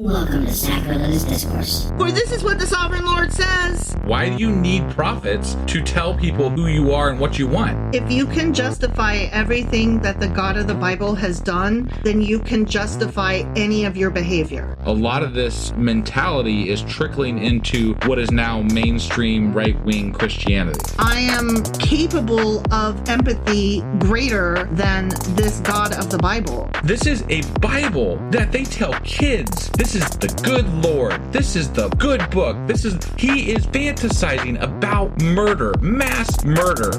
Welcome to Sacrilegious Discourse. For this is what the Sovereign Lord says. Why do you need prophets to tell people who you are and what you want? If you can justify everything that the God of the Bible has done, then you can justify any of your behavior. A lot of this mentality is trickling into what is now mainstream right-wing Christianity. I am capable of empathy greater than this God of the Bible. This is a Bible that they tell kids. This is the good Lord. This is the good book. He is fantasizing about murder, mass murder.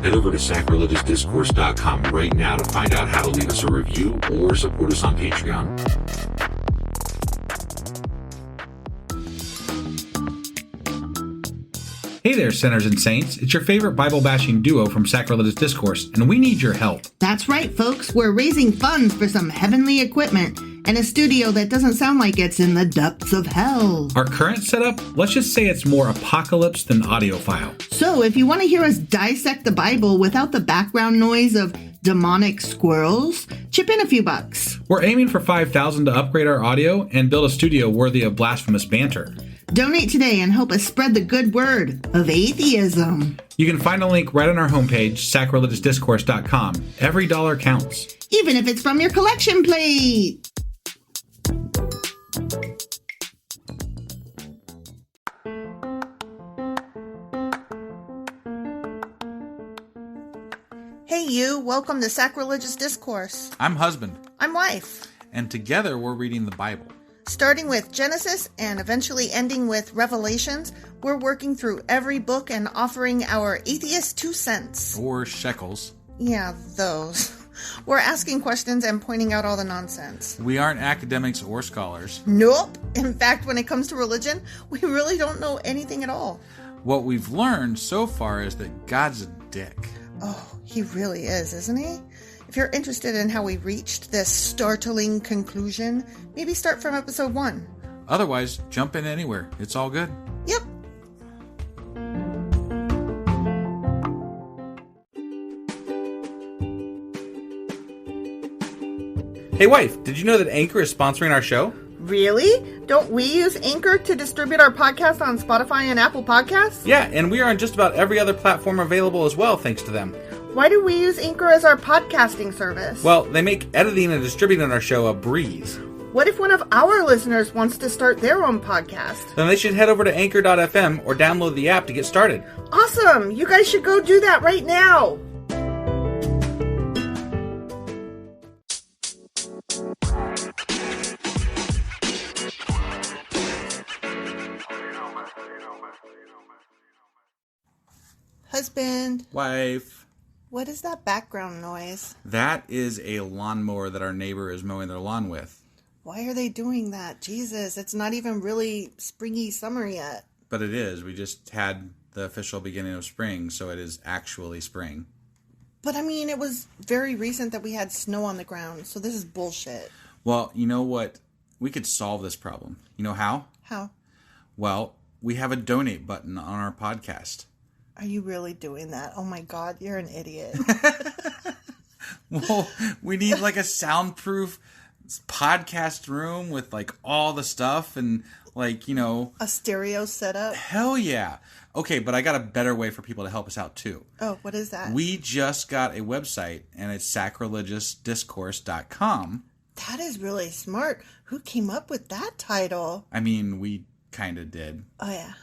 Head over to sacrilegiousdiscourse.com right now to find out how to leave us a review or support us on Patreon. Hey there, sinners and saints. It's your favorite Bible-bashing duo from Sacrilegious Discourse, and we need your help. That's right, folks. We're raising funds for some heavenly equipment and a studio that doesn't sound like it's in the depths of hell. Our current setup, let's just say it's more apocalypse than audiophile. So if you want to hear us dissect the Bible without the background noise of demonic squirrels, chip in a few bucks. We're aiming for $5,000 to upgrade our audio and build a studio worthy of blasphemous banter. Donate today and help us spread the good word of atheism. You can find a link right on our homepage, sacrilegiousdiscourse.com. Every dollar counts. Even if it's from your collection plate. Hey you, welcome to Sacrilegious Discourse. I'm husband. I'm wife. And together we're reading the Bible. Starting with Genesis and eventually ending with Revelations, we're working through every book and offering our atheist 2 cents. Or shekels. Yeah, those. We're asking questions and pointing out all the nonsense. We aren't academics or scholars. Nope. In fact, when it comes to religion, we really don't know anything at all. What we've learned so far is that God's a dick. Oh, he really is, isn't he? If you're interested in how we reached this startling conclusion, maybe start from episode 1. Otherwise, jump in anywhere. It's all good. Yep. Hey wife, did you know that Anchor is sponsoring our show? Really? Don't we use Anchor to distribute our podcast on Spotify and Apple Podcasts? Yeah, and we are on just about every other platform available as well, thanks to them. Why do we use Anchor as our podcasting service? Well, they make editing and distributing our show a breeze. What if one of our listeners wants to start their own podcast? Then they should head over to anchor.fm or download the app to get started. Awesome! You guys should go do that right now! Husband. Wife. What is that background noise? That is a lawnmower that our neighbor is mowing their lawn with. Why are they doing that? Jesus, it's not even really springy summer yet. But it is. We just had the official beginning of spring, so it is actually spring. But I mean, it was very recent that we had snow on the ground, so this is bullshit. Well, you know what? We could solve this problem. You know how? How? Well, we have a donate button on our podcast. Are you really doing that? Oh my God, you're an idiot. Well, we need like a soundproof podcast room with like all the stuff and like, you know. A stereo setup? Hell yeah. Okay, but I got a better way for people to help us out too. Oh, what is that? We just got a website and it's sacrilegiousdiscourse.com. That is really smart. Who came up with that title? I mean, we kind of did. Oh yeah.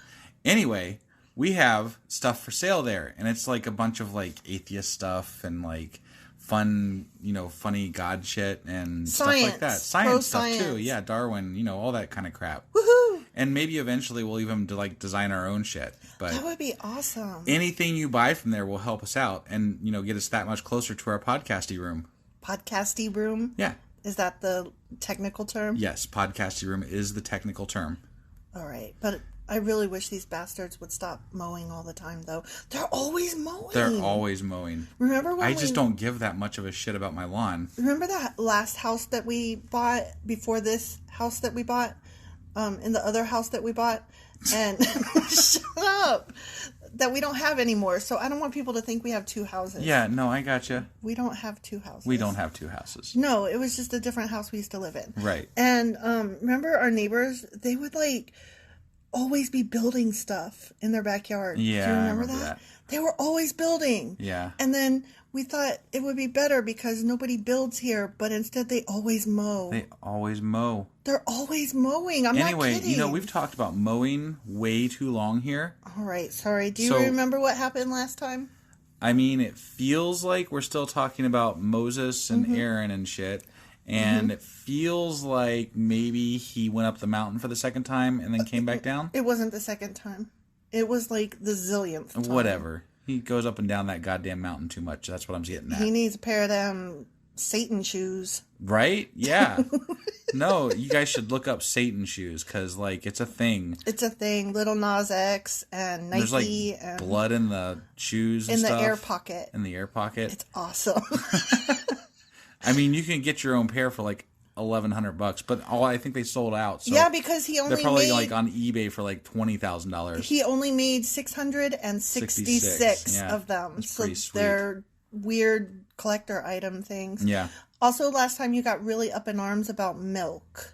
Anyway, we have stuff for sale there, and it's like a bunch of like atheist stuff and like fun, you know, funny God shit and science. Stuff like that. Science stuff Pro-science. too. Yeah, Darwin, you know, all that kind of crap. Woohoo! And maybe eventually we'll even design our own shit. But that would be awesome. anything you buy from there will help us out and, you know, get us that much closer to our podcasty room. Podcasty room? Yeah. Is that the technical term? Yes, podcasty room is the technical term. All right, but I really wish these bastards would stop mowing all the time, though. They're always mowing. They're always mowing. Remember when I just don't give that much of a shit about my lawn. Remember that last house that we bought before this house that we bought? In the other house that we bought? And shut up. that we don't have anymore. So I don't want people to think we have two houses. Yeah, no, I gotcha. We don't have two houses. We don't have two houses. No, it was just a different house we used to live in. Right. And remember our neighbors? They would like always be building stuff in their backyard. Yeah, do you remember, I remember that? that. They were always building. Yeah. And then we thought it would be better because nobody builds here, but instead they always mow. They always mow. They're always mowing. I'm not kidding. You know, we've talked about mowing way too long here. All right, sorry. Do you remember what happened last time? I mean, it feels like we're still talking about Moses and Aaron and shit. And it feels like maybe he went up the mountain for the second time and then came back down. It wasn't the second time. It was like the zillionth time. Whatever. He goes up and down that goddamn mountain too much. That's what I'm getting at. He needs a pair of them Satan shoes. Right? Yeah. No, you guys should look up Satan shoes because, like, it's a thing. It's a thing. Little Nas X and Nike. There's, like, and blood in the shoes and in stuff. the air pocket. In the air pocket. It's awesome. I mean, you can get your own pair for, like, $1,100, but I think they sold out. So yeah, because he only they're probably made, like on eBay for like $20,000. He only made 666 yeah. of them. That's So pretty sweet. they're weird collector item things. Yeah. Also, last time you got really up in arms about milk.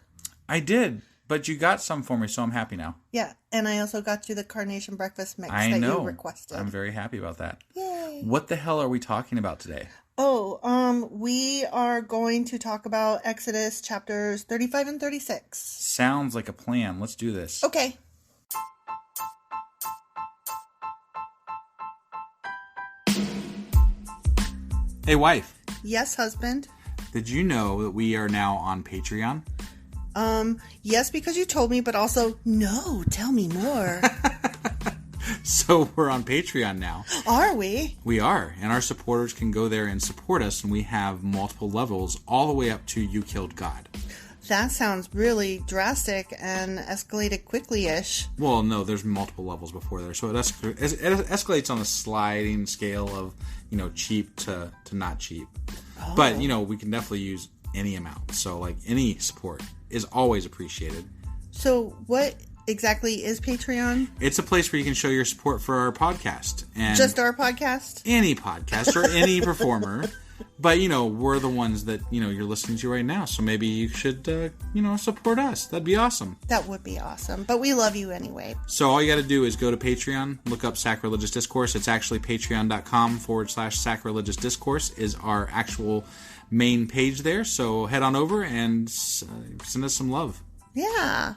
I did, but you got some for me, so I'm happy now. Yeah, and I also got you the carnation breakfast mix I that know. you requested. I'm very happy about that. Yay! What the hell are we talking about today? Oh, we are going to talk about Exodus chapters 35 and 36. Sounds like a plan. Let's do this. Okay. Hey, wife. Yes, husband. Did you know that we are now on Patreon? Yes, because you told me, but also, no, tell me more. So we're on Patreon now. Are we? We are, and our supporters can go there and support us, and we have multiple levels all the way up to You Killed God. That sounds really drastic and escalated quickly-ish. Well, no, there's multiple levels before there, so it escalates on a sliding scale of, cheap to not cheap. Oh. But, we can definitely use any amount, so, like, any support is always appreciated. So what exactly is Patreon? It's a place where you can show your support for our podcast. And just our podcast? Any podcast or any performer. But, we're the ones that, you're listening to right now. So maybe you should, support us. That'd be awesome. That would be awesome. But we love you anyway. So all you got to do is go to Patreon, look up Sacrilegious Discourse. It's actually patreon.com/sacrilegious discourse is our actual main page there. So head on over and send us some love. Yeah.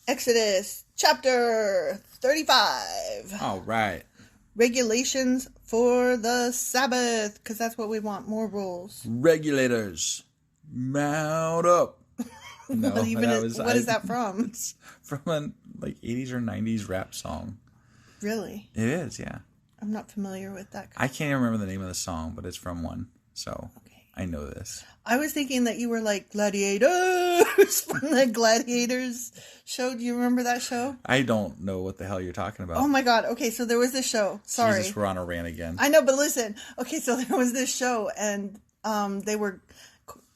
Exodus chapter 35. All right. Regulations for the Sabbath, because that's what we want, more rules. Regulators, mount up. No, what is that from? It's from a 80s or 90s rap song. Really? It is, yeah. I'm not familiar with that. I can't even remember the name of the song, but it's from one, so Okay. I know this. I was thinking that you were like gladiators from the Gladiators show. Do you remember that show? I don't know what the hell you're talking about. Oh my god. Okay, so there was this show. Sorry. Jesus, we're on a rant again. I know, but listen. Okay, so there was this show, and they were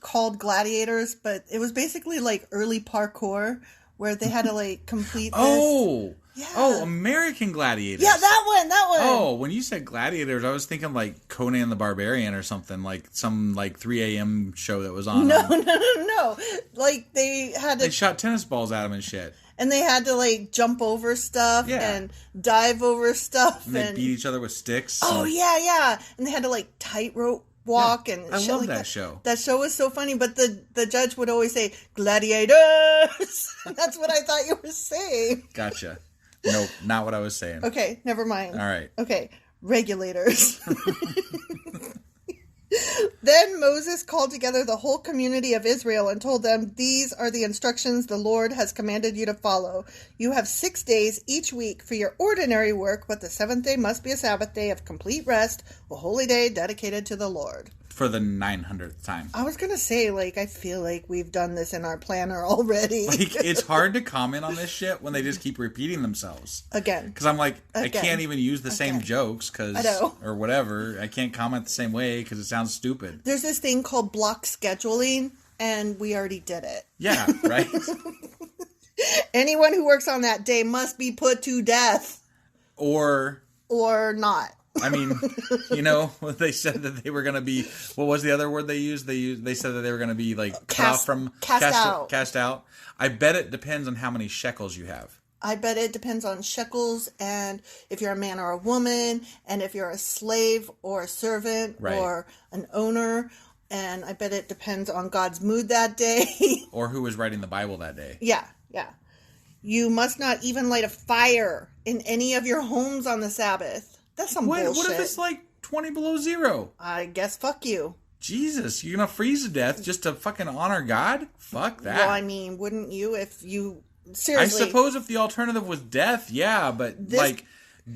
called Gladiators, but it was basically like early parkour where they had to complete this. Oh! Yeah. Oh, American Gladiators. Yeah, that one. Oh, when you said Gladiators, I was thinking like Conan the Barbarian or something, like some 3 a.m. show that was on. No. Like they had to. They shot tennis balls at him and shit. And they had to jump over stuff and dive over stuff. And they beat each other with sticks. Oh, yeah. And they had to tightrope walk and I shit love like that show. That show was so funny, but the judge would always say, Gladiators! That's what I thought you were saying. Gotcha. Nope, not what I was saying. Okay, never mind. All right. Okay, regulators. Then Moses called together the whole community of Israel and told them, "These are the instructions the Lord has commanded you to follow. You have 6 days each week for your ordinary work, but the seventh day must be a Sabbath day of complete rest, a holy day dedicated to the Lord." For the 900th time. I was going to say, I feel like we've done this in our planner already. It's hard to comment on this shit when they just keep repeating themselves. Again. Because I'm I can't even use the same jokes or whatever. I can't comment the same way because it sounds stupid. There's this thing called block scheduling, and we already did it. Yeah, right? Anyone who works on that day must be put to death. Or not. I mean, they said that they were going to be, what was the other word they used? They said that they were going to be like cast out. I bet it depends on how many shekels you have. I bet it depends on shekels, and if you're a man or a woman, and if you're a slave or a servant or an owner, and I bet it depends on God's mood that day. Or who was writing the Bible that day. Yeah. You must not even light a fire in any of your homes on the Sabbath. That's some bullshit. What if it's like 20 below zero? I guess fuck you. Jesus, you're going to freeze to death just to fucking honor God? Fuck that. Well, I mean, wouldn't you if you... Seriously. I suppose if the alternative was death, yeah, but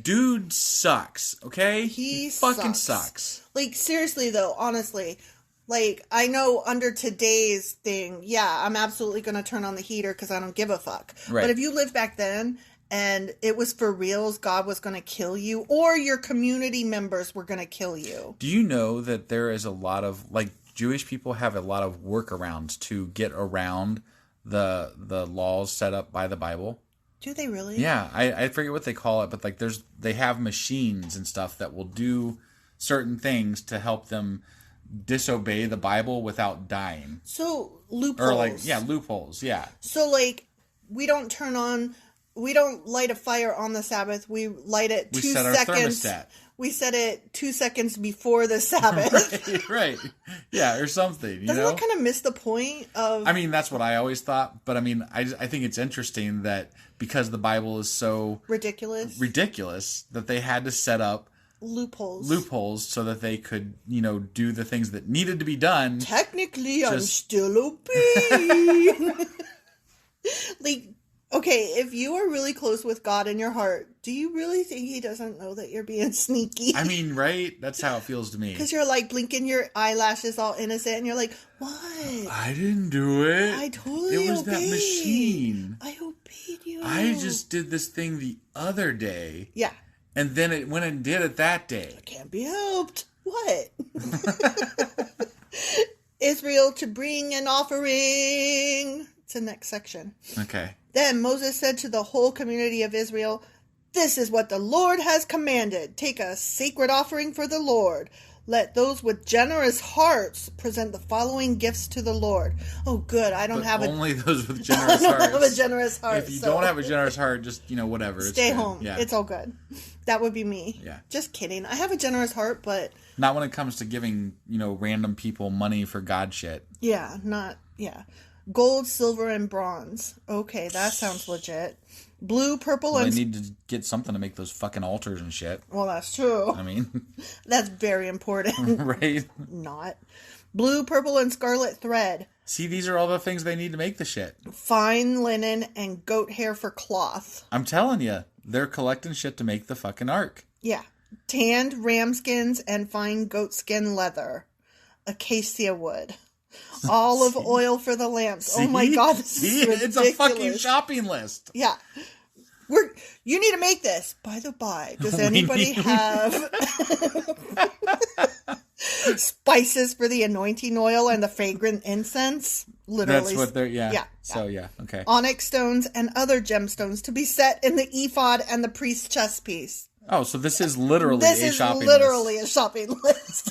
dude sucks, okay? He fucking sucks. Like, seriously though, honestly, like, I know under today's thing, yeah, I'm absolutely going to turn on the heater because I don't give a fuck. Right. But if you lived back then and it was for reals, God was going to kill you, or your community members were going to kill you. Do you know that there is a lot of, like, Jewish people have a lot of workarounds to get around the laws set up by the Bible? Do they really? Yeah, I forget what they call it, but like they have machines and stuff that will do certain things to help them disobey the Bible without dying. So loopholes. Or loopholes, yeah. So like we don't light a fire on the Sabbath. We light it 2 seconds. We set our thermostat. We set it 2 seconds before the Sabbath. right. Yeah, or something. Doesn't that kind of miss the point of... I mean, that's what I always thought. But I mean, I think it's interesting that because the Bible is so... ridiculous that they had to set up loopholes so that they could, do the things that needed to be done. Technically, I'm still obeying. Like... Okay, if you are really close with God in your heart, do you really think he doesn't know that you're being sneaky? I mean, right? That's how it feels to me. Because you're like blinking your eyelashes all innocent and you're like, what? I didn't do it. I totally It was obeyed. that machine. I obeyed you. I just did this thing the other day. Yeah. And then it went and did it that day. It can't be helped. What? Israel to bring an offering. It's the next section. Okay. Then Moses said to the whole community of Israel, "This is what the Lord has commanded. Take a sacred offering for the Lord. Let those with generous hearts present the following gifts to the Lord." Oh, good. Only those with generous hearts. I don't have a generous heart. If you don't have a generous heart, just, whatever. Stay it's home. Yeah. It's all good. That would be me. Yeah. Just kidding. I have a generous heart, but... Not when it comes to giving, random people money for God shit. Yeah, gold, silver, and bronze. Okay, that sounds legit. Blue, purple, and... They need to get something to make those fucking altars and shit. Well, that's true. I mean... That's very important. Right? Not. Blue, purple, and scarlet thread. See, these are all the things they need to make the shit. Fine linen and goat hair for cloth. I'm telling you, they're collecting shit to make the fucking ark. Yeah. Tanned ram skins and fine goat skin leather. Acacia wood. Olive oil for the lamps. See? Oh my God, this is ridiculous. It's a fucking shopping list. Yeah. You need to make this. By the by, does anybody have spices for the anointing oil and the fragrant incense? Literally. That's what they're, yeah. Yeah. So, yeah, okay. Onyx stones and other gemstones to be set in the ephod and the priest's chest piece. Oh, so this is literally a shopping list. This is literally a shopping list.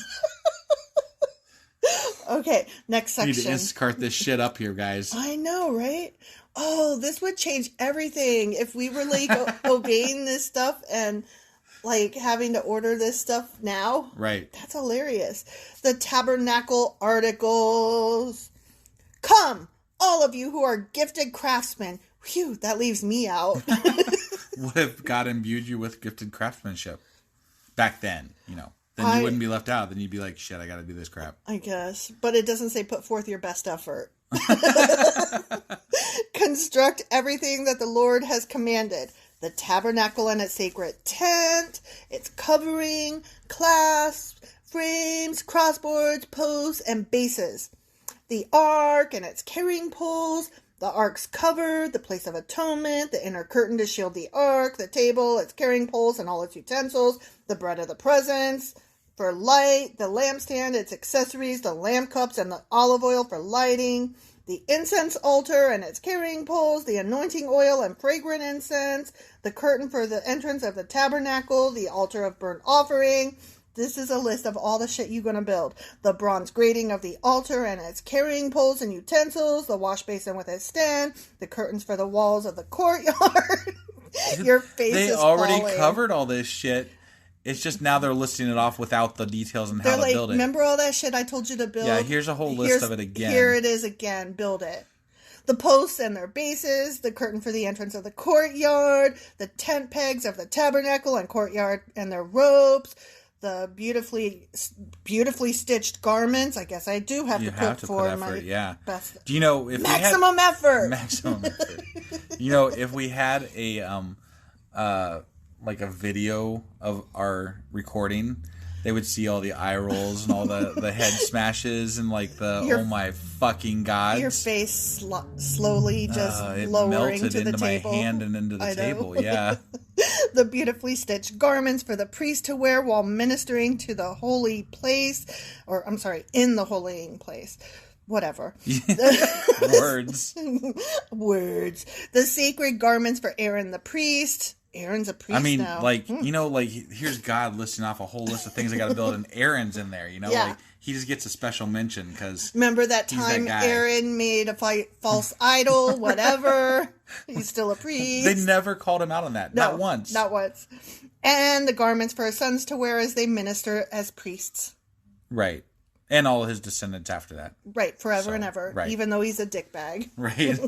Okay, next section. We need to Instacart this shit up here, guys. I know, right? Oh, this would change everything if we were like obeying this stuff and like having to order this stuff now. Right. That's hilarious. The tabernacle articles. Come, all of you who are gifted craftsmen. Phew, that leaves me out. What if God imbued you with gifted craftsmanship? Back then, Then you wouldn't be left out. Then you'd be like, shit, I gotta do this crap. I guess. But it doesn't say put forth your best effort. Construct everything that the Lord has commanded. The tabernacle and its sacred tent, its covering, clasps, frames, crossboards, posts, and bases. The ark and its carrying poles, the ark's cover, the place of atonement, the inner curtain to shield the ark, the table, its carrying poles, and all its utensils, the bread of the presence for light, the lampstand, its accessories, the lamp cups, and the olive oil for lighting, the incense altar and its carrying poles, the anointing oil and fragrant incense, the curtain for the entrance of the tabernacle, the altar of burnt offering. This is a list of all the shit you're going to build. The bronze grating of the altar and its carrying poles and utensils, the wash basin with its stand, the curtains for the walls of the courtyard. Your face is falling. They already covered all this shit. It's just now they're listing it off without the details on how to build it. Remember all that shit I told you to build? Yeah, here's a whole list of it again. Here it is again. Build it. The posts and their bases, the curtain for the entrance of the courtyard, the tent pegs of the tabernacle and courtyard and their ropes, the beautifully stitched garments. I guess I do have to put for my best. Do you know if maximum effort? Maximum effort. You know, if we had a like a video of our recording, they would see all the eye rolls and all the head smashes and like oh my fucking gods. Your face slowly just lowering to the table. It melted into my hand and into the table, yeah. The beautifully stitched garments for the priest to wear while ministering to the holy place, in the holy place. Whatever. Words. Words. The sacred garments for Aaron the priest. Aaron's a priest now. Here's God listing off a whole list of things I got to build, and Aaron's in there, like he just gets a special mention because remember that time Aaron made a false idol, whatever. He's still a priest. They never called him out on that. No, not once. Not once. And the garments for his sons to wear as they minister as priests. Right. And all his descendants after that. Right, forever and ever. Right. Even though he's a dickbag. Right.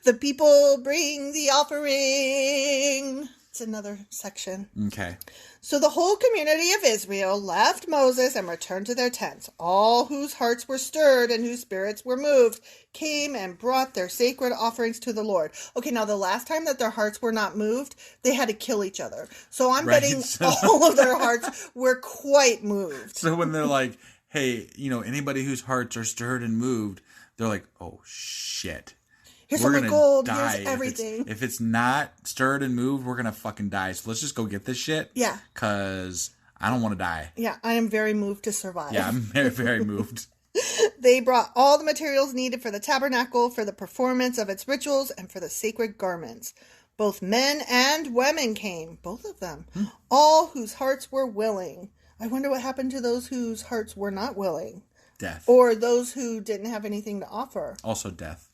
The people bring the offering. It's another section. Okay. So the whole community of Israel left Moses and returned to their tents. All whose hearts were stirred and whose spirits were moved came and brought their sacred offerings to the Lord. Okay, now the last time that their hearts were not moved, they had to kill each other. So I'm betting all of their hearts were quite moved. So when they're like, hey, anybody whose hearts are stirred and moved, they're like, oh, shit. Here's all my gold. Here's everything. If it's not stirred and moved, we're going to fucking die. So let's just go get this shit. Yeah. Because I don't want to die. Yeah, I am very moved to survive. Yeah, I'm very, very moved. They brought all the materials needed for the tabernacle, for the performance of its rituals, and for the sacred garments. Both men and women came, both of them, all whose hearts were willing. I wonder what happened to those whose hearts were not willing. Death. Or those who didn't have anything to offer. Also death.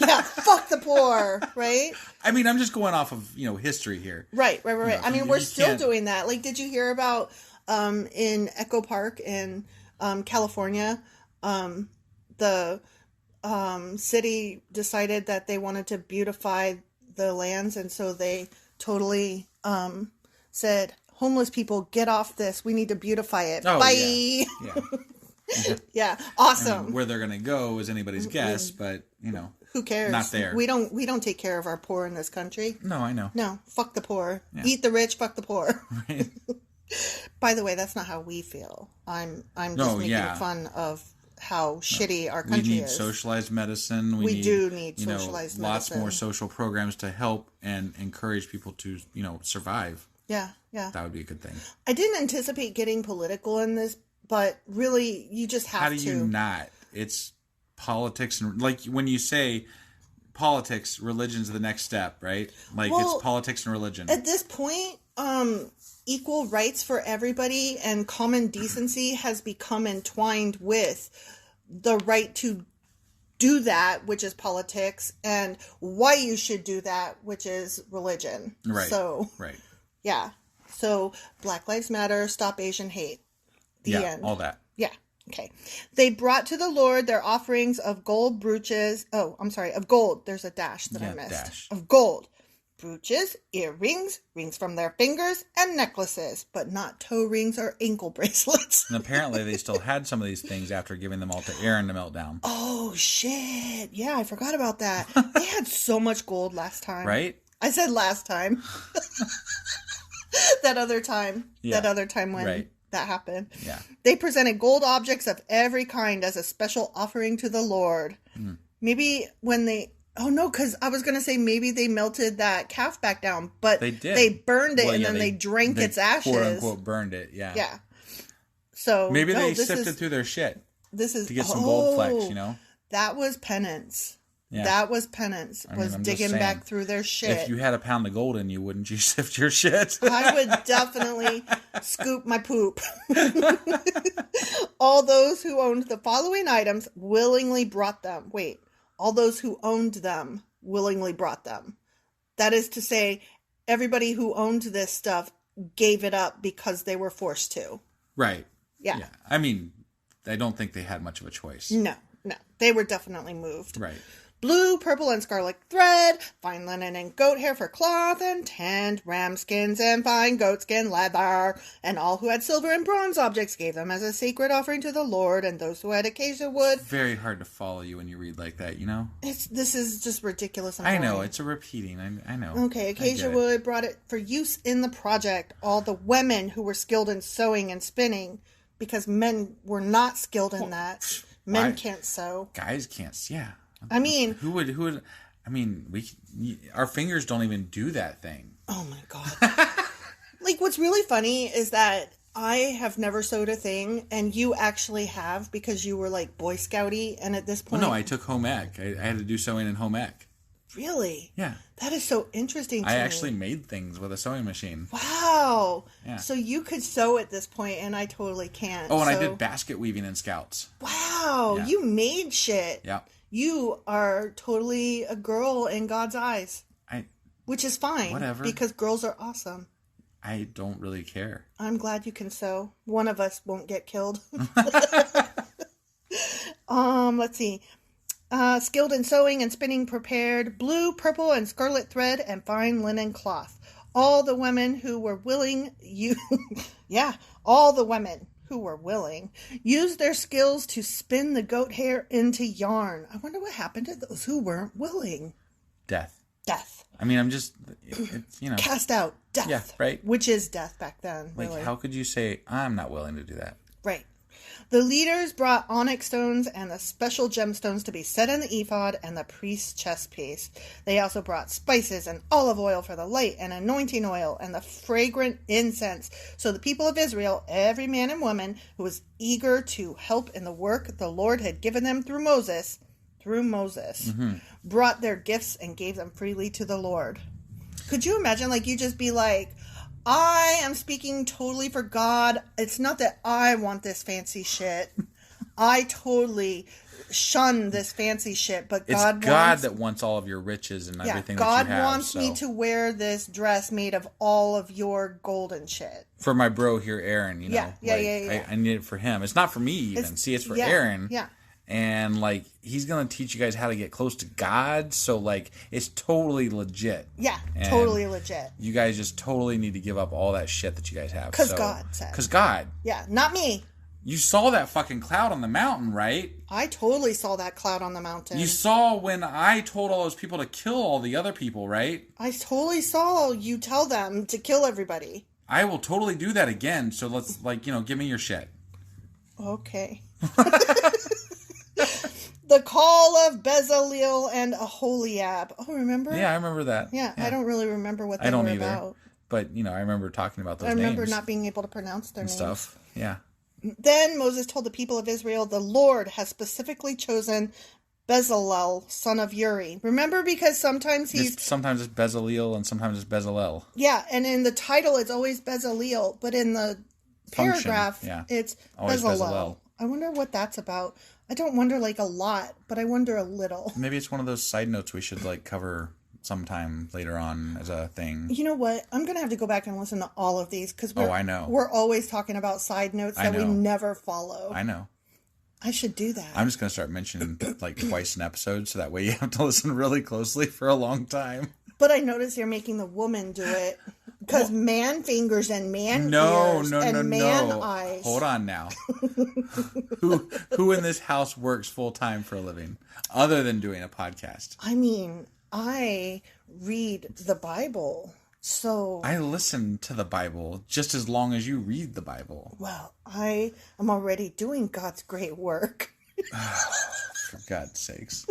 Yeah, fuck the poor, right? I mean, I'm just going off of, history here. Right. I mean, we're still doing that. Like, did you hear about in Echo Park in California, the city decided that they wanted to beautify the lands, and so they totally said, homeless people, get off this. We need to beautify it. Oh, bye. Yeah. Yeah, awesome. I mean, where they're going to go is anybody's guess, but, who cares? Not there. We don't take care of our poor in this country. No, I know. No, fuck the poor. Yeah. Eat the rich, fuck the poor. Right. By the way, that's not how we feel. I'm just making fun of how shitty our country is. We need socialized medicine. We do need socialized medicine. Lots more social programs to help and encourage people to, survive. Yeah. That would be a good thing. I didn't anticipate getting political in this, but really, you just have to. How do you not? It's politics, and like when you say politics, religion's the next step, right? Like it's politics and religion. At this point, equal rights for everybody and common decency has become entwined with the right to do that, which is politics, and why you should do that, which is religion. Right. So, right. Yeah. So, Black Lives Matter, stop Asian hate. The end. All that. Yeah. Okay. They brought to the Lord their offerings of gold brooches. Oh, I'm sorry. Of gold. There's a dash that I missed. Dash. Of gold. Brooches, earrings, rings from their fingers, and necklaces, but not toe rings or ankle bracelets. And apparently they still had some of these things after giving them all to Aaron to melt down. Oh, shit. Yeah, I forgot about that. They had so much gold last time. Right? I said last time. That other time. Yeah. That other time when that happened. Yeah. They presented gold objects of every kind as a special offering to the Lord. Maybe when they... Oh, no, because I was going to say maybe they melted that calf back down, but they did. They burned it and then they drank its ashes. Quote unquote burned it, yeah. Yeah. So maybe they sifted through their shit. This is to get some gold flecks, That was penance. Yeah. That was penance. Digging back through their shit. If you had a pound of gold in you, wouldn't you sift your shit? I would definitely scoop my poop. All those who owned the following items willingly brought them. Wait. All those who owned them willingly brought them. That is to say, everybody who owned this stuff gave it up because they were forced to. Right. Yeah. I mean, I don't think they had much of a choice. No. They were definitely moved. Right. Blue, purple, and scarlet thread, fine linen and goat hair for cloth, and tanned ram skins and fine goatskin leather. And all who had silver and bronze objects gave them as a sacred offering to the Lord, and those who had acacia wood. It's very hard to follow you when you read like that, you know? This is just ridiculous. I know, it's a repeating. I know. Okay, acacia wood brought it for use in the project. All the women who were skilled in sewing and spinning, because men were not skilled in that. Men can't sew. Guys can't, yeah. I mean, who would? I mean, our fingers don't even do that thing. Oh my God! Like, what's really funny is that I have never sewed a thing, and you actually have because you were like Boy Scouty, and at this point, well, no, I took home ec. I had to do sewing in home ec. Really? Yeah. That is so interesting to me. I actually made things with a sewing machine. Wow. Yeah. So you could sew at this point, and I totally can't. Oh, and I did basket weaving in Scouts. Wow. Yeah. You made shit. Yeah. You are totally a girl in God's eyes. Which is fine. Whatever. Because girls are awesome. I don't really care. I'm glad you can sew. One of us won't get killed. Let's see. Skilled in sewing and spinning prepared blue, purple, and scarlet thread and fine linen cloth. All the women who were willing, used their skills to spin the goat hair into yarn. I wonder what happened to those who weren't willing. Death. I mean, it's, you know. Cast out. Death. Yeah, right. Which is death back then. Like, really. How could you say, I'm not willing to do that? Right. The leaders brought onyx stones and the special gemstones to be set in the ephod and the priest's chest piece. They also brought spices and olive oil for the light and anointing oil and the fragrant incense. So the people of Israel, every man and woman who was eager to help in the work the Lord had given them through Moses, brought their gifts and gave them freely to the Lord. Could you imagine, like, you just be like, I am speaking totally for God. It's not that I want this fancy shit. I totally shun this fancy shit, but it's God that wants all of your riches and everything that you have. God wants me to wear this dress made of all of your golden shit. For my bro here, Aaron, you know. Yeah. I need it for him. It's not for me even. It's for Aaron. Yeah. And, like, he's going to teach you guys how to get close to God. So, like, it's totally legit. Yeah, totally legit. You guys just totally need to give up all that shit that you guys have. Because God said. Because God. Yeah, not me. You saw that fucking cloud on the mountain, right? I totally saw that cloud on the mountain. You saw when I told all those people to kill all the other people, right? I totally saw you tell them to kill everybody. I will totally do that again. So let's, like, you know, give me your shit. Okay. The call of Bezaleel and Aholiab. Oh, remember? Yeah, I remember that. Yeah, I don't really remember what they were about. But, you know, I remember talking about those names. I remember not being able to pronounce their names. Stuff, yeah. Then Moses told the people of Israel, the Lord has specifically chosen Bezalel, son of Uri. Remember, because sometimes sometimes it's Bezaleel and sometimes it's Bezalel. Yeah, and in the title it's always Bezaleel, but in the paragraph it's Bezalel. I wonder what that's about. I don't wonder, like, a lot, but I wonder a little. Maybe it's one of those side notes we should, like, cover sometime later on as a thing. You know what? I'm going to have to go back and listen to all of these because I know. We're always talking about side notes that we never follow. I know. I should do that. I'm just going to start mentioning, like, twice an episode so that way you have to listen really closely for a long time. But I notice you're making the woman do it. Because man fingers and man ears and man eyes. Hold on now. Who in this house works full time for a living other than doing a podcast? I mean, I read the Bible, so... I listen to the Bible just as long as you read the Bible. Well, I am already doing God's great work. For God's sakes.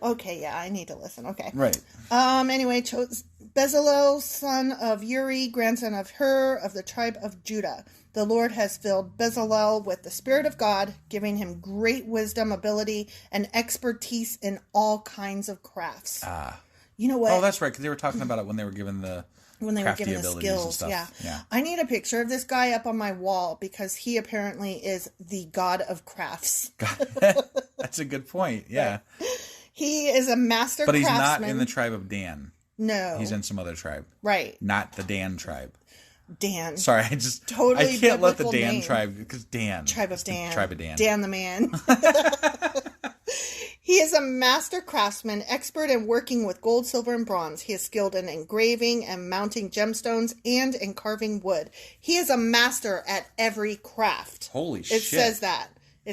Okay, yeah, I need to listen. Okay. Right. Anyway, Bezalel, son of Uri, grandson of Hur, of the tribe of Judah. The Lord has filled Bezalel with the Spirit of God, giving him great wisdom, ability, and expertise in all kinds of crafts. You know what? Oh, that's right, because they were talking about it when they were given the skills. Yeah. I need a picture of this guy up on my wall because he apparently is the god of crafts. That's a good point. Yeah. He is a master craftsman. But he's not in the tribe of Dan. No. He's in some other tribe. Right. Not the Dan tribe. Dan. Sorry, I can't let the Dan name. Tribe, because Dan. Tribe of Dan. Tribe of Dan. Dan the man. He is a master craftsman, expert in working with gold, silver, and bronze. He is skilled in engraving and mounting gemstones and in carving wood. He is a master at every craft. Holy shit. It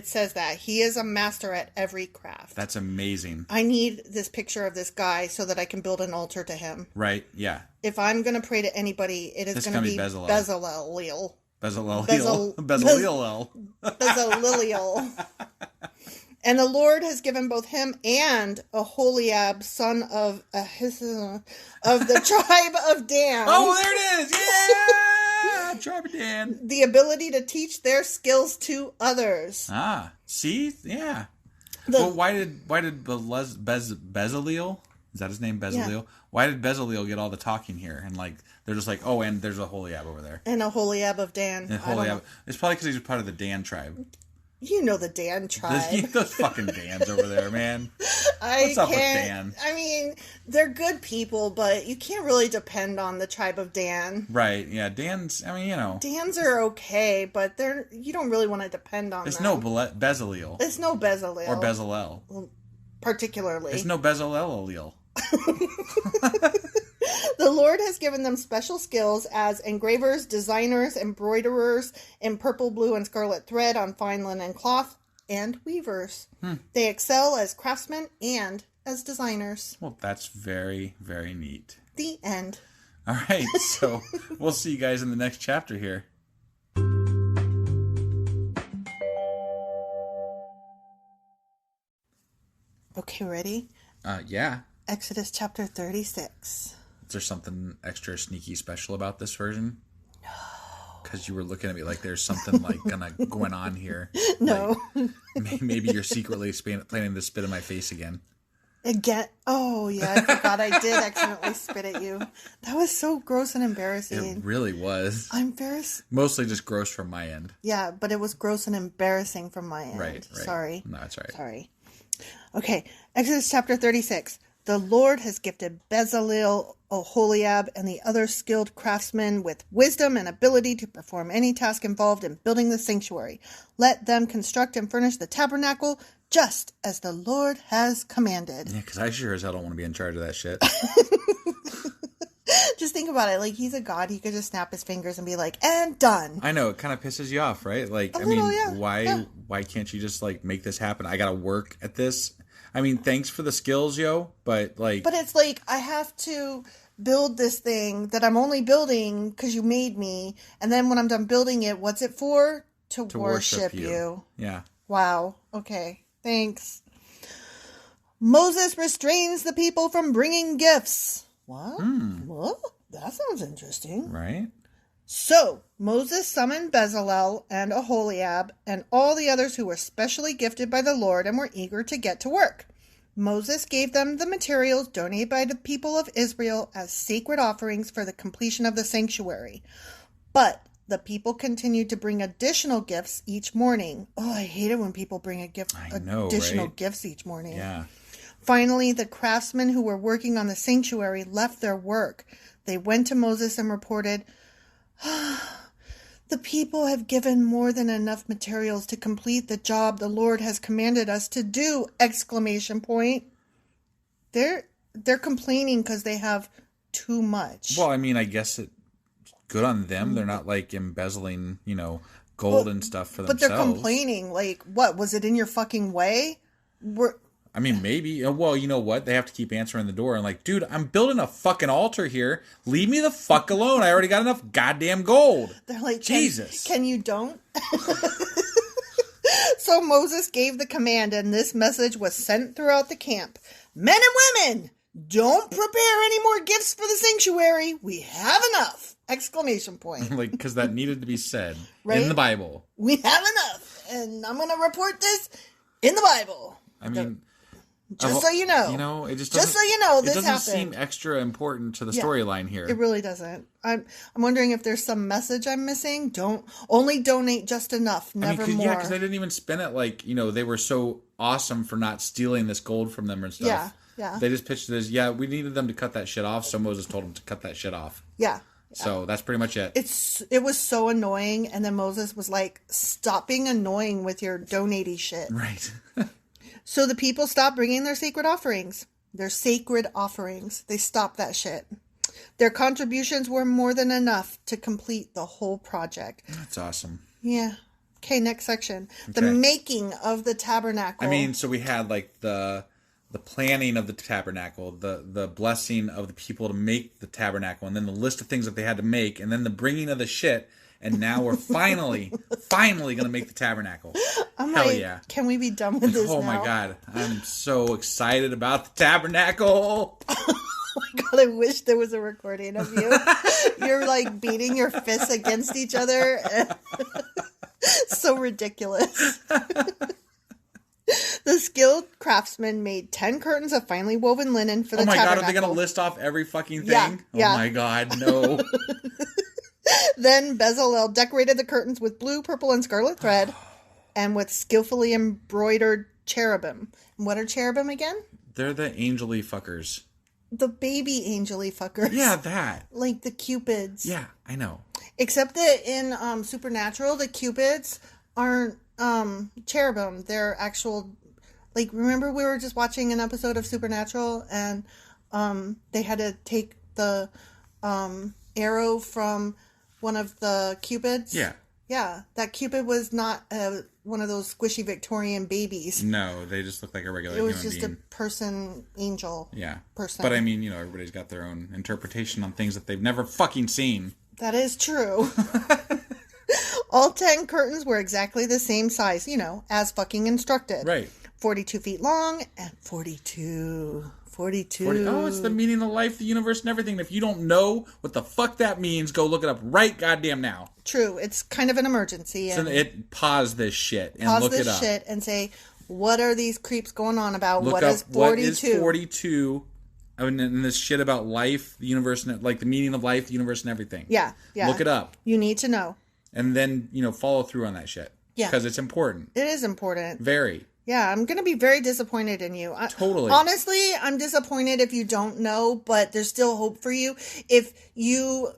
says that. He is a master at every craft. That's amazing. I need this picture of this guy so that I can build an altar to him. Right, yeah. If I'm going to pray to anybody, it is going to be Bezalel. Bezalel. And the Lord has given both him and Aholiab, son of Ahisamach, of the tribe of Dan. Oh, there it is! Yeah! Tribe of Dan. The ability to teach their skills to others. See? Yeah. Well, why did Bezalel? Is that his name, Bezalel? Yeah. Why did Bezalel get all the talking here? And they're just like, oh, and there's Aholiab over there. And Aholiab of Dan. It's probably because he's part of the Dan tribe. You know the Dan tribe. Those fucking Dans over there, man. What's up with Dan? I mean, they're good people, but you can't really depend on the tribe of Dan. Right, yeah. Dans, I mean, Dans are okay, but you don't really want to depend on them. There's no Bezalel. There's no Bezalel. Or Bezalel. Particularly. There's no Bezalel allele. The Lord has given them special skills as engravers, designers, embroiderers in purple, blue, and scarlet thread on fine linen cloth, and weavers. They excel as craftsmen and as designers. Well, that's very, very neat. The end. All right, so we'll see you guys in the next chapter here. Okay, ready? Yeah. Exodus chapter 36. Is there something extra sneaky special about this version? No. Because you were looking at me like there's something going on here. No. Maybe you're secretly planning to spit in my face again. Again? Oh, yeah, I forgot I did accidentally spit at you. That was so gross and embarrassing. It really was. I'm embarrassed. Mostly just gross from my end. Yeah, but it was gross and embarrassing from my end. Right. Sorry. No, that's right. Sorry. Okay, Exodus chapter 36. The Lord has gifted Bezalel, Aholiab, and the other skilled craftsmen with wisdom and ability to perform any task involved in building the sanctuary. Let them construct and furnish the tabernacle just as the Lord has commanded. Yeah, because I sure as hell don't want to be in charge of that shit. Just think about it. He's a god. He could just snap his fingers and be like, and done. I know. It kind of pisses you off, right? Why can't you just, make this happen? I got to work at this. I mean, thanks for the skills, yo, but But it's I have to build this thing that I'm only building because you made me. And then when I'm done building it, what's it for? To worship you. Yeah. Wow. Okay. Thanks. Moses restrains the people from bringing gifts. What? What? That sounds interesting. Right. So, Moses summoned Bezalel and Aholiab and all the others who were specially gifted by the Lord and were eager to get to work. Moses gave them the materials donated by the people of Israel as sacred offerings for the completion of the sanctuary. But the people continued to bring additional gifts each morning. Oh, I hate it when people bring additional gifts each morning. Yeah. Finally, the craftsmen who were working on the sanctuary left their work. They went to Moses and reported, the people have given more than enough materials to complete the job the Lord has commanded us to do! ! They're complaining because they have too much. Well, I mean, I guess it's good on them. They're not embezzling, gold and stuff for themselves. But they're complaining. What? Was it in your fucking way? I mean, maybe. Well, you know what? They have to keep answering the door and dude, I'm building a fucking altar here. Leave me the fuck alone. I already got enough goddamn gold. They're like, Jesus. Can you don't? So Moses gave the command, and this message was sent throughout the camp. Men and women, Don't prepare any more gifts for the sanctuary. We have enough! Exclamation point. Like, because that needed to be said right? in the Bible. We have enough. And I'm going to report this in the Bible. I mean... Just so you know. You know, it just so you know, this happened. It doesn't seem extra important to the storyline here. It really doesn't. I'm wondering if there's some message I'm missing. Only donate just enough, never more. Yeah, because they didn't even spin it like, you know, they were so awesome for not stealing this gold from them and stuff. Yeah. They just pitched it as, we needed them to cut that shit off, so Moses told them to cut that shit off. Yeah. So that's pretty much it. It was so annoying, and then Moses was like, stop being annoying with your donating shit. Right. So the people stopped bringing their sacred offerings. They stopped that shit. Their contributions were more than enough to complete the whole project. That's awesome. Yeah. Okay, next section. Okay. The making of the tabernacle. I mean, so we had like the planning of the tabernacle, the blessing of the people to make the tabernacle, and then the list of things that they had to make, and then the bringing of the shit. And now we're finally going to make the tabernacle. Hell yeah. Can we be done with this now? Oh my God. I'm so excited about the tabernacle. Oh my God, I wish there was a recording of you. You're like beating your fists against each other. So ridiculous. The skilled craftsmen made 10 curtains of finely woven linen for the tabernacle. Oh my God, are they going to list off every fucking thing? Yeah. Oh my God, no. Then Bezalel decorated the curtains with blue, purple, and scarlet thread and with skillfully embroidered cherubim. And what are cherubim again? They're the angel-y fuckers. The baby angel-y fuckers. Yeah, that. Like the cupids. Yeah, I know. Except that in Supernatural, the cupids aren't cherubim. They're actual... Like, remember we were just watching an episode of Supernatural and they had to take the arrow from... one of the cupids? Yeah. Yeah. That cupid was not one of those squishy Victorian babies. No, they just look like a regular human being. It was just a person, angel. Yeah. Person. But I mean, you know, everybody's got their own interpretation on things that they've never fucking seen. That is true. All 10 curtains were exactly the same size, you know, as fucking instructed. Right. 42 feet long and 42. Oh, it's the meaning of life, the universe, and everything. If you don't know what the fuck that means, go look it up right goddamn now. True. It's kind of an emergency. So pause this shit and look it up. Pause this shit and say, what are these creeps going on about? Look what up is 42? What is 42? I mean, and this shit about life, the universe, and like the meaning of life, the universe, and everything. Yeah. Look it up. You need to know. And then, you know, follow through on that shit. Yeah. Because it's important. It is important. Very. Yeah, I'm going to be very disappointed in you. Totally. Honestly, I'm disappointed if you don't know, but there's still hope for you. If you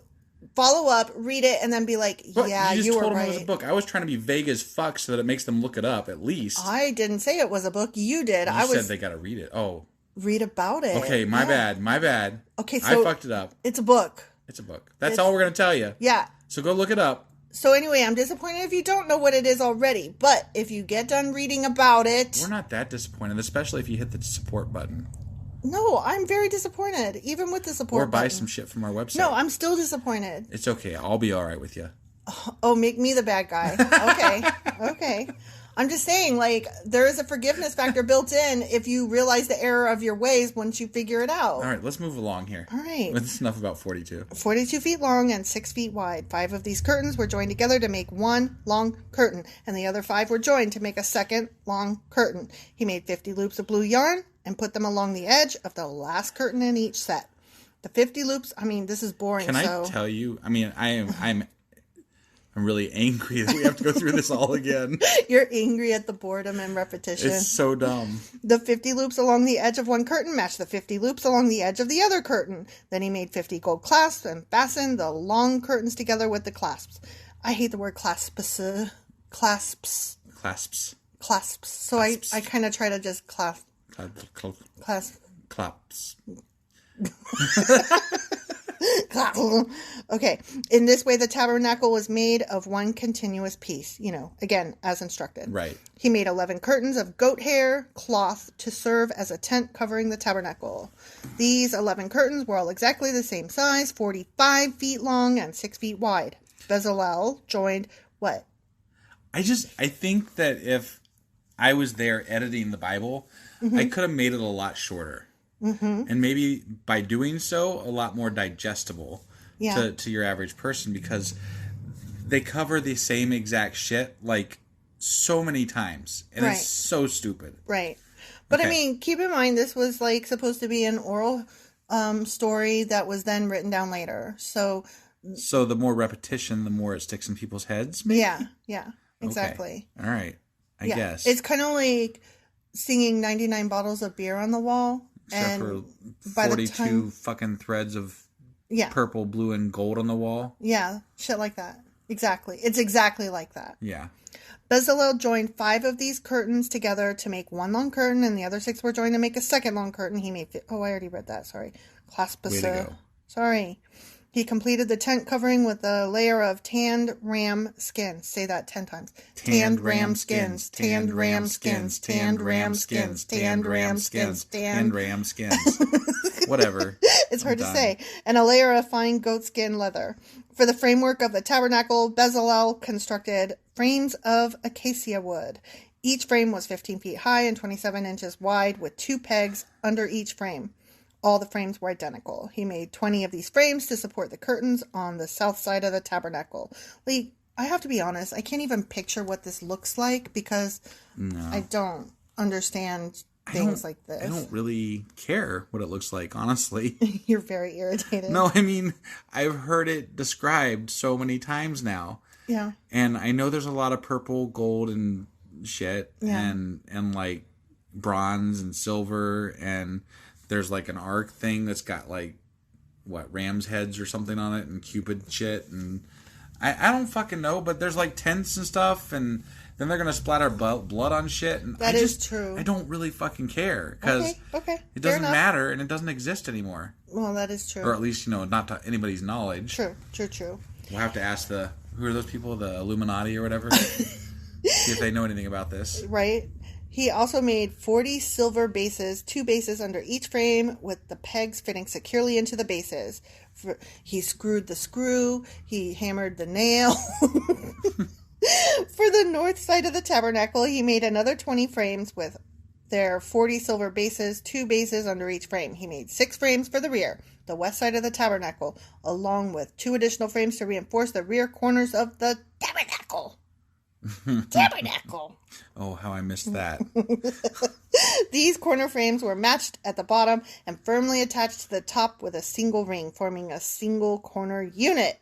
follow up, read it, and then be like, but yeah, you were right. You just told them it was a book. I was trying to be vague as fuck so that it makes them look it up, at least. I didn't say it was a book. You did. You said they got to read it. Oh. Read about it. Okay, my bad. Okay, so I fucked it up. It's a book. It's a book. That's all we're going to tell you. Yeah. So go look it up. So anyway, I'm disappointed if you don't know what it is already. But if you get done reading about it... We're not that disappointed, especially if you hit the support button. No, I'm very disappointed, even with the support button. Or buy some shit from our website. No, I'm still disappointed. It's okay. I'll be all right with you. Oh, make me the bad guy. Okay. I'm just saying, like, there is a forgiveness factor built in if you realize the error of your ways once you figure it out. All right, let's move along here. All right. That's enough about 42. 42 feet long and 6 feet wide. 5 of these curtains were joined together to make one long curtain, and the other 5 were joined to make a second long curtain. He made 50 loops of blue yarn and put them along the edge of the last curtain in each set. The 50 loops, I mean, this is boring. Can I tell you? I mean, I'm really angry that we have to go through this all again. You're angry at the boredom and repetition. It's so dumb. The 50 loops along the edge of one curtain matched the 50 loops along the edge of the other curtain. Then he made 50 gold clasps and fastened the long curtains together with the clasps. I hate the word clasps. Clasps. So I kind of try to just clasp. Claps. Okay. In this way, the tabernacle was made of one continuous piece, again, as instructed. Right. He made 11 curtains of goat hair cloth to serve as a tent covering the tabernacle. These 11 curtains were all exactly the same size, 45 feet long and 6 feet wide. Bezalel joined what? I think that if I was there editing the Bible, I could have made it a lot shorter. and maybe by doing so, a lot more digestible to your average person, because they cover the same exact shit like so many times, and it's so stupid. Right. But I mean, keep in mind, this was like supposed to be an oral story that was then written down later. So the more repetition, the more it sticks in people's heads. Maybe? Yeah, exactly. Okay. All right, I guess it's kind of like singing 99 bottles of beer on the wall, except and for 42 fucking threads of purple, blue, and gold on the wall. Yeah, shit like that. Exactly, it's exactly like that. Yeah. Bezalel joined 5 of these curtains together to make one long curtain, and the other 6 were joined to make a second long curtain. He made... I already read that. Sorry. Claspasa. Sorry. He completed the tent covering with a layer of tanned ram skins. Say that 10 times. Tanned ram skins. Tanned ram skins. Tanned ram skins. Tanned ram skins. Tanned ram skins. Whatever. It's hard to say. And a layer of fine goatskin leather. For the framework of the tabernacle, Bezalel constructed frames of acacia wood. Each frame was 15 feet high and 27 inches wide, with 2 pegs under each frame. All the frames were identical. He made 20 of these frames to support the curtains on the south side of the tabernacle. Like, I have to be honest, I can't even picture what this looks like, because I don't understand things like this. I don't really care what it looks like, honestly. You're very irritated. No, I mean, I've heard it described so many times now. Yeah. And I know there's a lot of purple, gold, and shit, and like bronze and silver, and there's like an arc thing that's got like ram's heads or something on it, and Cupid shit, and I don't fucking know, but there's like tents and stuff, and then they're gonna splatter blood on shit, and that is true. I don't really fucking care, because it doesn't matter, and it doesn't exist anymore. Well, that is true, or at least not to anybody's knowledge. True. We'll have to ask who are those people, the Illuminati or whatever, see if they know anything about this. Right. He also made 40 silver bases, 2 bases under each frame, with the pegs fitting securely into the bases. He screwed the screw. He hammered the nail. For the north side of the tabernacle, he made another 20 frames with their 40 silver bases, 2 bases under each frame. He made 6 frames for the rear, the west side of the tabernacle, along with 2 additional frames to reinforce the rear corners of the tabernacle. Tabernacle. Oh, how I missed that. These corner frames were matched at the bottom and firmly attached to the top with a single ring, forming a single corner unit.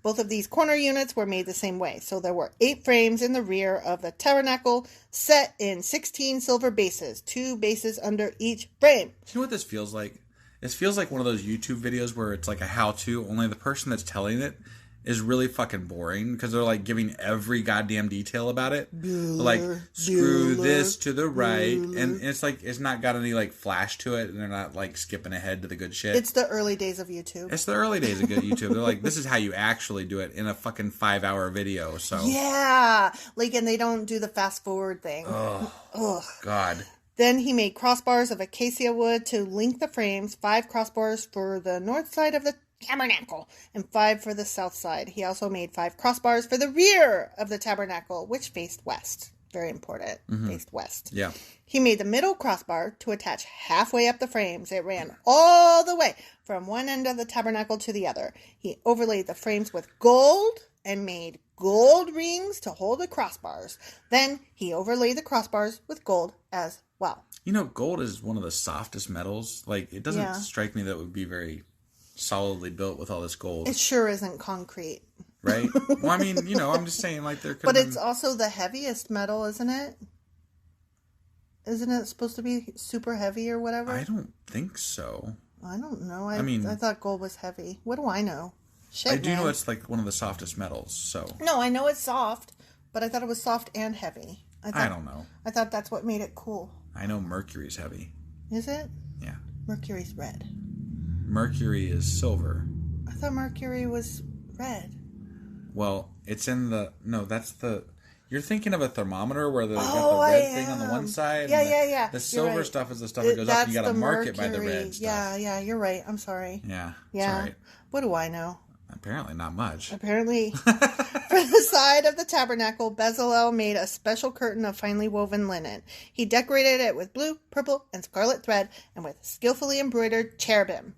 Both of these corner units were made the same way, so there were 8 frames in the rear of the tabernacle, set in 16 silver bases, 2 bases under each frame. You know what this feels like? This feels like one of those YouTube videos where it's like a how-to, only the person that's telling it is really fucking boring, because they're like giving every goddamn detail about it. Like, screw this to the right, and it's like, it's not got any like flash to it, and they're not like skipping ahead to the good shit. It's the early days of YouTube. It's the early days of good YouTube. They're like, this is how you actually do it in a fucking 5-hour video. So yeah, like, and they don't do the fast forward thing. Oh God. Then he made crossbars of acacia wood to link the frames, 5 crossbars for the north side of the tabernacle and 5 for the south side. He also made 5 crossbars for the rear of the tabernacle, which faced west. Very important. Faced west. Yeah. He made the middle crossbar to attach halfway up the frames. It ran all the way from one end of the tabernacle to the other. He overlaid the frames with gold and made gold rings to hold the crossbars. Then he overlaid the crossbars with gold as well. You know, gold is one of the softest metals. Like, it doesn't strike me that it would be very solidly built with all this gold. It sure isn't concrete. Right? Well, I mean, I'm just saying, like, there could But it's also the heaviest metal, isn't it? Isn't it supposed to be super heavy or whatever? I don't think so. I don't know. I thought gold was heavy. What do I know? Shit, I do know it's like one of the softest metals, so. No, I know it's soft, but I thought it was soft and heavy. I don't know. I thought that's what made it cool. I know mercury's heavy. Is it? Yeah. Mercury's red. Mercury is silver. I thought mercury was red. Well, it's in the... No, that's the... You're thinking of a thermometer where they've got the red thing on the one side. Yeah. The silver stuff is the stuff that goes up, and you got to mark it by the red stuff. Yeah, you're right. I'm sorry. Yeah. Yeah. Right. What do I know? Apparently not much. Apparently. For the side of the tabernacle, Bezalel made a special curtain of finely woven linen. He decorated it with blue, purple, and scarlet thread and with skillfully embroidered cherubim.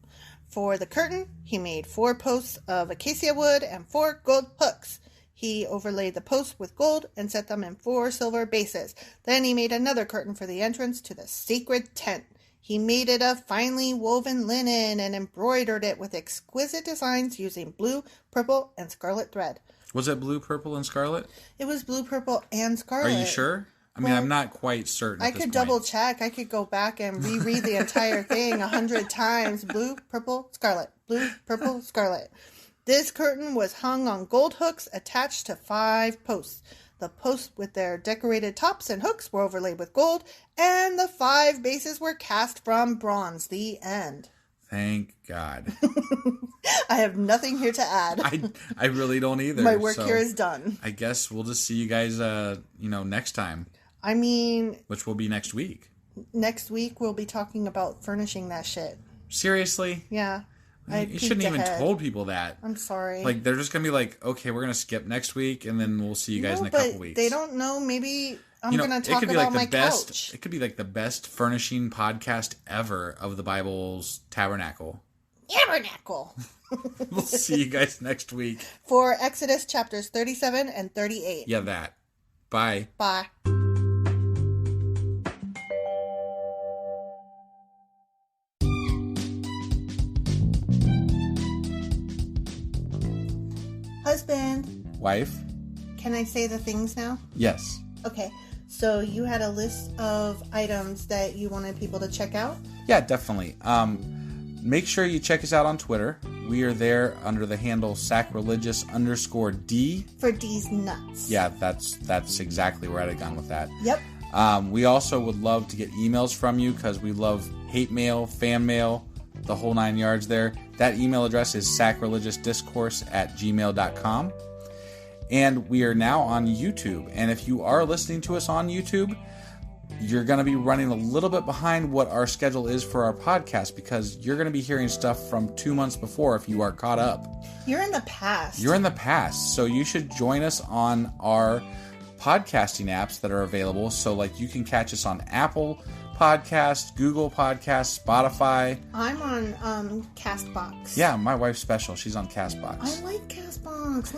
For the curtain, he made 4 posts of acacia wood and 4 gold hooks. He overlaid the posts with gold and set them in 4 silver bases. Then he made another curtain for the entrance to the sacred tent. He made it of finely woven linen and embroidered it with exquisite designs using blue, purple, and scarlet thread. Was it blue, purple, and scarlet? It was blue, purple, and scarlet. Are you sure? I mean, I'm not quite certain. I could double check. I could go back and reread the entire thing 100 times. Blue, purple, scarlet. Blue, purple, scarlet. This curtain was hung on gold hooks attached to 5 posts. The posts with their decorated tops and hooks were overlaid with gold, and the 5 bases were cast from bronze. The end. Thank God. I have nothing here to add. I really don't either. My work here is done. I guess we'll just see you guys, next time. I mean... Which will be next week. Next week, we'll be talking about furnishing that shit. Seriously? Yeah. You shouldn't even told people that. I'm sorry. Like, they're just going to be like, okay, we're going to skip next week, and then we'll see you guys in a couple weeks. They don't know. Maybe I'm going to talk about my couch. It could be like the best furnishing podcast ever of the Bible's tabernacle. Tabernacle. We'll see you guys next week. For Exodus chapters 37 and 38. Yeah, that. Bye. Bye. Husband. Wife. Can I say the things now? Yes. Okay. So you had a list of items that you wanted people to check out? Yeah, definitely. Make sure you check us out on Twitter. We are there under the handle sacrilegious_D. For D's nuts. Yeah, that's exactly where I'd have gone with that. Yep. We also would love to get emails from you because we love hate mail, fan mail, the whole 9 yards there. That email address is sacrilegiousdiscourse@gmail.com. And we are now on YouTube. And if you are listening to us on YouTube, you're going to be running a little bit behind what our schedule is for our podcast because you're going to be hearing stuff from 2 months before if you are caught up. You're in the past. You're in the past. So you should join us on our podcasting apps that are available. So like you can catch us on Apple Podcasts, Google Podcasts, Spotify. I'm on Castbox. Yeah, my wife's special. She's on Castbox. I like Castbox.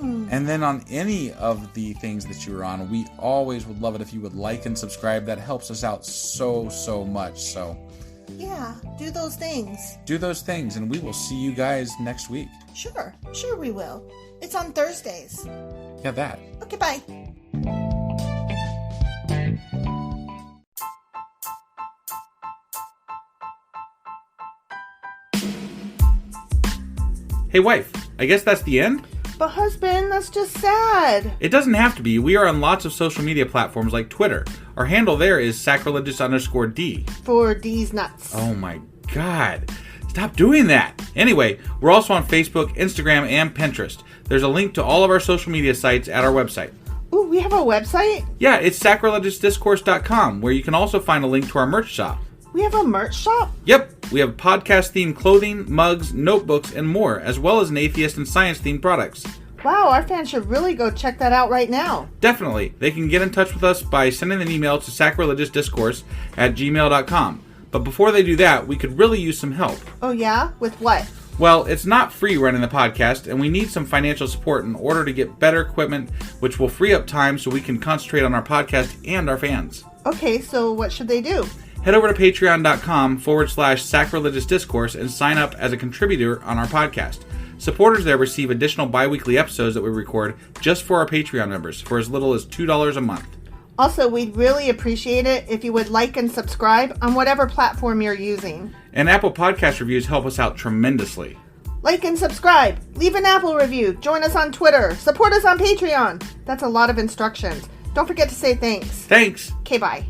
And then on any of the things that you're on, we always would love it if you would like and subscribe. That helps us out so much. So yeah, do those things. Do those things, and we will see you guys next week. Sure we will. It's on Thursdays. Yeah, that. Okay, bye. Hey, wife, I guess that's the end? But husband, that's just sad. It doesn't have to be. We are on lots of social media platforms like Twitter. Our handle there is sacrilegious_D. For D's nuts. Oh my God. Stop doing that. Anyway, we're also on Facebook, Instagram, and Pinterest. There's a link to all of our social media sites at our website. Ooh, we have a website? Yeah, it's sacrilegiousdiscourse.com, where you can also find a link to our merch shop. We have a merch shop? Yep, we have podcast-themed clothing, mugs, notebooks, and more, as well as an atheist and science-themed products. Wow, our fans should really go check that out right now. Definitely. They can get in touch with us by sending an email to sacrilegiousdiscourse@gmail.com. But before they do that, we could really use some help. Oh yeah? With what? Well, it's not free running the podcast, and we need some financial support in order to get better equipment, which will free up time so we can concentrate on our podcast and our fans. Okay, so what should they do? Head over to patreon.com/sacrilegiousdiscourse and sign up as a contributor on our podcast. Supporters there receive additional bi-weekly episodes that we record just for our Patreon members for as little as $2 a month. Also, we'd really appreciate it if you would like and subscribe on whatever platform you're using. And Apple Podcast reviews help us out tremendously. Like and subscribe. Leave an Apple review. Join us on Twitter. Support us on Patreon. That's a lot of instructions. Don't forget to say thanks. Thanks. Okay, bye.